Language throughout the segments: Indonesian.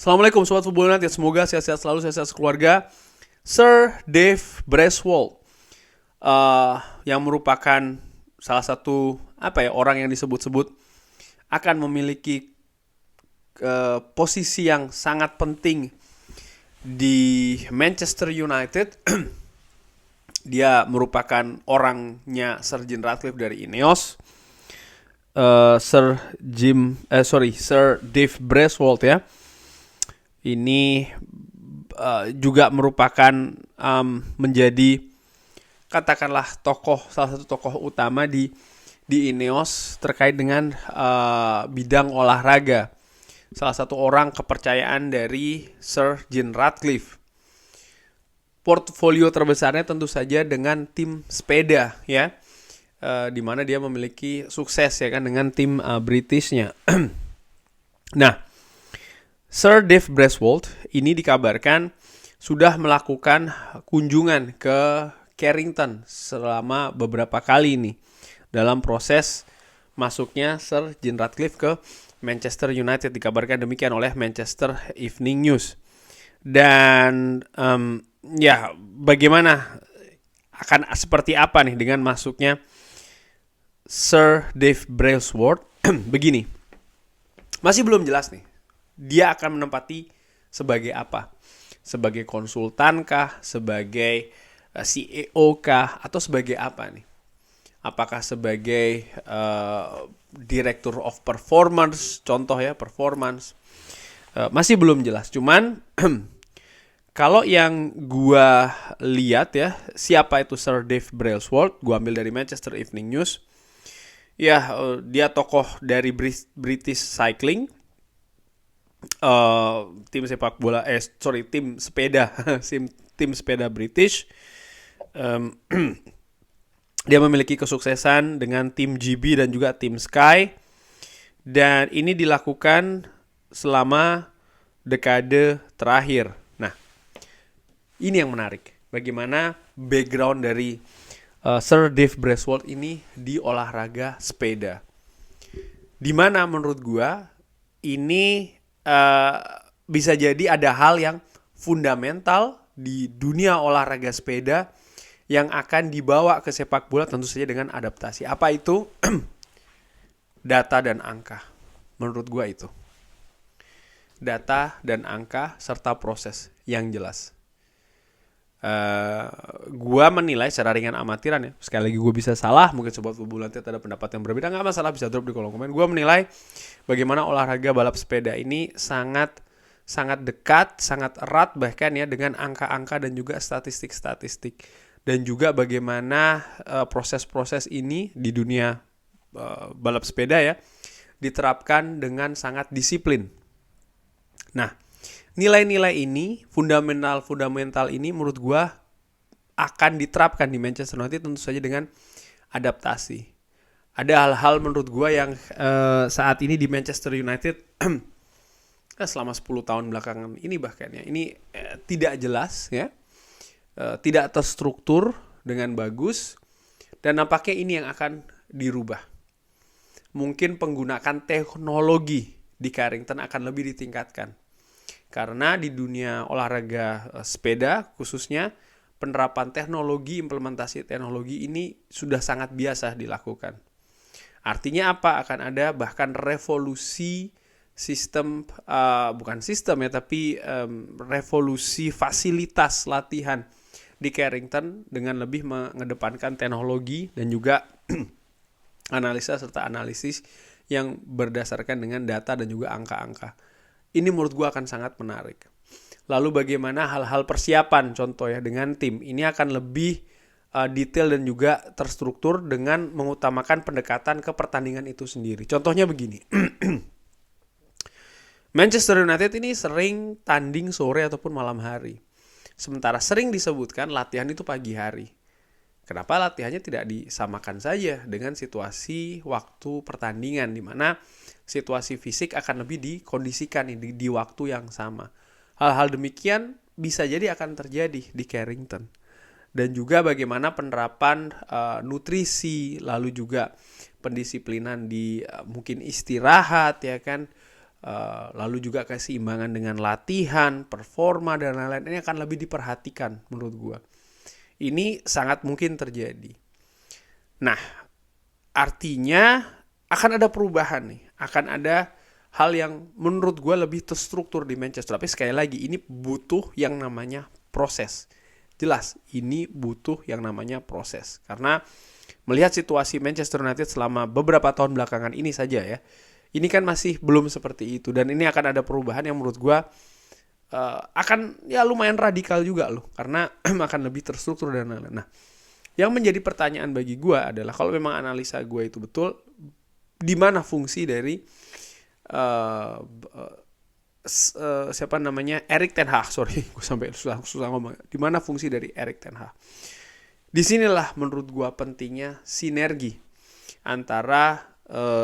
Assalamualaikum Sobat Football United, semoga sehat-sehat selalu, sehat-sehat sekeluarga. Sir Dave Brasswold yang merupakan salah satu orang yang disebut-sebut akan memiliki posisi yang sangat penting di Manchester United. Dia merupakan orangnya Sir Jim Ratcliffe dari Ineos. Sir Dave Brasswold ya. Ini juga merupakan menjadi katakanlah salah satu tokoh utama di Ineos terkait dengan bidang olahraga. Salah satu orang kepercayaan dari Sir Jim Ratcliffe. Portfolio terbesarnya tentu saja dengan tim sepeda ya, di mana dia memiliki sukses ya kan dengan tim Britishnya. Nah, Sir Dave Brasswold ini dikabarkan sudah melakukan kunjungan ke Carrington selama beberapa kali ini dalam proses masuknya Sir Jim Ratcliffe ke Manchester United, dikabarkan demikian oleh Manchester Evening News. Dan bagaimana akan seperti apa nih dengan masuknya Sir Dave Brasswold? Begini, masih belum jelas nih. Dia akan menempati sebagai apa? Sebagai konsultan kah? Sebagai CEO kah? Atau sebagai apa nih? Apakah sebagai Director of Performance? Contoh ya, performance. Masih belum jelas. Cuman kalau yang gua lihat ya, siapa itu Sir Dave Brasswold? Gua ambil dari Manchester Evening News. Ya, dia tokoh dari British Cycling. Tim sepeda tim sepeda British. Dia memiliki kesuksesan dengan tim GB dan juga tim Sky, dan ini dilakukan selama dekade terakhir. Nah, ini yang menarik, bagaimana background dari Sir Dave Brasswold ini di olahraga sepeda, dimana menurut gua ini bisa jadi ada hal yang fundamental di dunia olahraga sepeda yang akan dibawa ke sepak bola, tentu saja dengan adaptasi. Apa itu? Data dan angka. Menurut gua itu data dan angka serta proses yang jelas. Gua menilai secara ringan amatiran ya, sekali lagi gue bisa salah, mungkin Sobat Football nanti ada pendapat yang berbeda, nggak masalah, bisa drop di kolom komen. Gue menilai bagaimana olahraga balap sepeda ini sangat dekat, sangat erat bahkan ya dengan angka-angka dan juga statistik-statistik, dan juga bagaimana proses-proses ini di dunia balap sepeda ya diterapkan dengan sangat disiplin. Nah, nilai-nilai ini, fundamental ini menurut gue akan diterapkan di Manchester United tentu saja dengan adaptasi. Ada hal-hal menurut gue yang saat ini di Manchester United selama 10 tahun belakangan ini bahkan ya, ini tidak jelas ya, tidak terstruktur dengan bagus, dan nampaknya ini yang akan dirubah. Mungkin penggunaan teknologi di Carrington akan lebih ditingkatkan. Karena di dunia olahraga sepeda khususnya, penerapan teknologi, implementasi teknologi ini sudah sangat biasa dilakukan. Artinya apa? Akan ada bahkan revolusi sistem, revolusi fasilitas latihan di Carrington dengan lebih mengedepankan teknologi dan juga analisa serta analisis yang berdasarkan dengan data dan juga angka-angka. Ini menurut gue akan sangat menarik. Lalu bagaimana hal-hal persiapan, contoh ya dengan tim, ini akan lebih detail dan juga terstruktur dengan mengutamakan pendekatan ke pertandingan itu sendiri. Contohnya begini, Manchester United ini sering tanding sore ataupun malam hari. Sementara sering disebutkan latihan itu pagi hari. Kenapa latihannya tidak disamakan saja dengan situasi waktu pertandingan, di mana situasi fisik akan lebih dikondisikan di waktu yang sama. Hal-hal demikian bisa jadi akan terjadi di Carrington. Dan juga bagaimana penerapan nutrisi, lalu juga pendisiplinan di mungkin istirahat ya kan, lalu juga keseimbangan dengan latihan, performa dan lain-lain ini akan lebih diperhatikan menurut gue. Ini sangat mungkin terjadi. Nah, artinya akan ada perubahan nih, akan ada hal yang menurut gue lebih terstruktur di Manchester. Tapi sekali lagi ini butuh yang namanya proses. Jelas ini butuh yang namanya proses. Karena melihat situasi Manchester United selama beberapa tahun belakangan ini saja ya, ini kan masih belum seperti itu. Dan ini akan ada perubahan yang menurut gue akan ya lumayan radikal juga loh. Karena akan lebih terstruktur dan lain-lain. Nah, yang menjadi pertanyaan bagi gue adalah kalau memang analisa gue itu betul, di mana fungsi dari Erik ten Hag, gue sampai susah ngomong. Di mana fungsi dari Erik ten Hag? Disinilah menurut gue pentingnya sinergi antara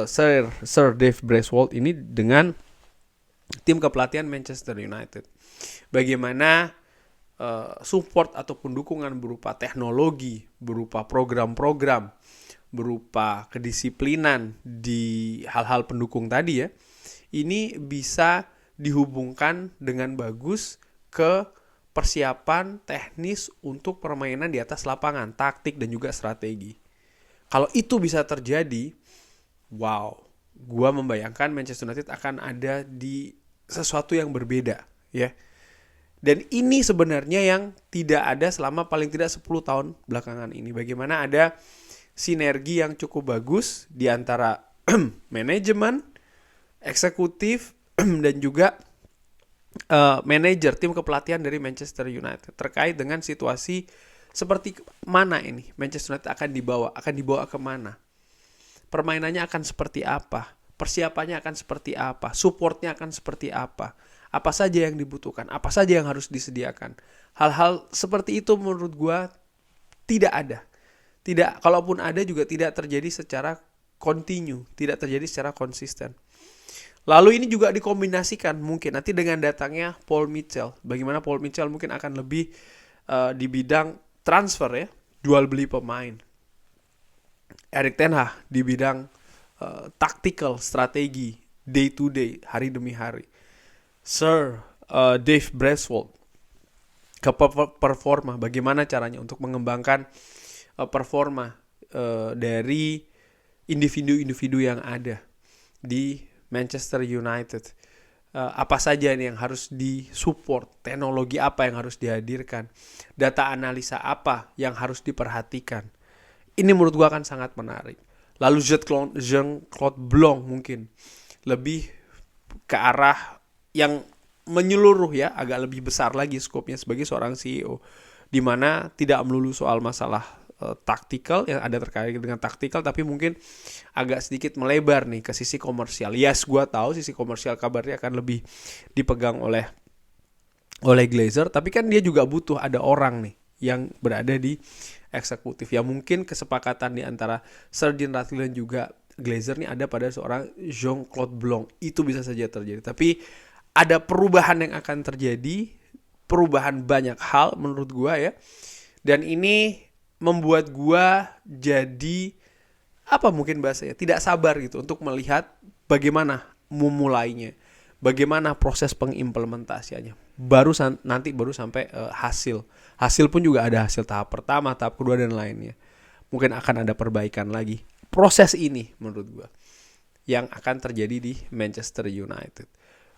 Sir Dave Braithwaite ini dengan tim kepelatihan Manchester United. Bagaimana support ataupun dukungan berupa teknologi, berupa program-program, berupa kedisiplinan di hal-hal pendukung tadi ya, ini bisa dihubungkan dengan bagus ke persiapan teknis untuk permainan di atas lapangan, taktik dan juga strategi. Kalau itu bisa terjadi, wow, gua membayangkan Manchester United akan ada di sesuatu yang berbeda, ya. Dan ini sebenarnya yang tidak ada selama paling tidak 10 tahun belakangan ini. Bagaimana ada sinergi yang cukup bagus di antara manajemen, eksekutif, dan juga manajer tim kepelatihan dari Manchester United terkait dengan situasi seperti mana ini Manchester United akan dibawa kemana, permainannya akan seperti apa, persiapannya akan seperti apa, supportnya akan seperti apa saja yang dibutuhkan, apa saja yang harus disediakan. Hal-hal seperti itu menurut gue tidak ada. Kalaupun ada juga tidak terjadi secara kontinu, tidak terjadi secara konsisten. Lalu ini juga dikombinasikan mungkin nanti dengan datangnya Paul Mitchell. Bagaimana Paul Mitchell mungkin akan lebih di bidang transfer ya, jual beli pemain. Erik ten Hag di bidang tactical, strategi, day to day, hari demi hari. Sir Dave Braithwaite ke performa, bagaimana caranya untuk mengembangkan performa dari individu-individu yang ada di Manchester United. Apa saja nih yang harus disupport, teknologi apa yang harus dihadirkan, data analisa apa yang harus diperhatikan. Ini menurut gua akan sangat menarik. Lalu Jean-Claude Blanc mungkin lebih ke arah yang menyeluruh ya, agak lebih besar lagi skopnya sebagai seorang CEO, di mana tidak melulu soal masalah taktikal yang ada terkait dengan taktikal, tapi mungkin agak sedikit melebar nih ke sisi komersial. Yes, gue tahu sisi komersial kabarnya akan lebih dipegang oleh Glazer, tapi kan dia juga butuh ada orang nih yang berada di eksekutif. Ya mungkin kesepakatan di antara Sir Dean Ratcliffe dan juga Glazer nih ada pada seorang Jean-Claude Blanc. Itu bisa saja terjadi, tapi ada perubahan yang akan terjadi, perubahan banyak hal menurut gue ya. Dan ini membuat gue jadi mungkin bahasanya tidak sabar gitu untuk melihat bagaimana memulainya, bagaimana proses pengimplementasiannya. Nanti baru sampai hasil pun juga ada hasil tahap pertama, tahap kedua dan lainnya. Mungkin akan ada perbaikan lagi. Proses ini menurut gue yang akan terjadi di Manchester United.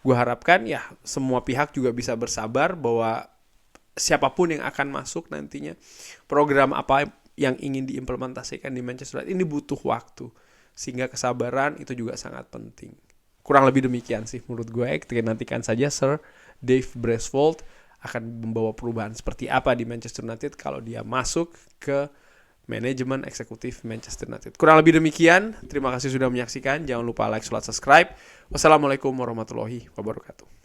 Gue harapkan ya semua pihak juga bisa bersabar bahwa siapapun yang akan masuk nantinya, program apa yang ingin diimplementasikan di Manchester United ini butuh waktu, sehingga kesabaran itu juga sangat penting. Kurang lebih demikian sih menurut gue. Kita nantikan saja Sir Dave Braithwaite akan membawa perubahan seperti apa di Manchester United kalau dia masuk ke manajemen eksekutif Manchester United. Kurang lebih demikian. Terima kasih sudah menyaksikan. Jangan lupa like, subscribe. Wassalamualaikum warahmatullahi wabarakatuh.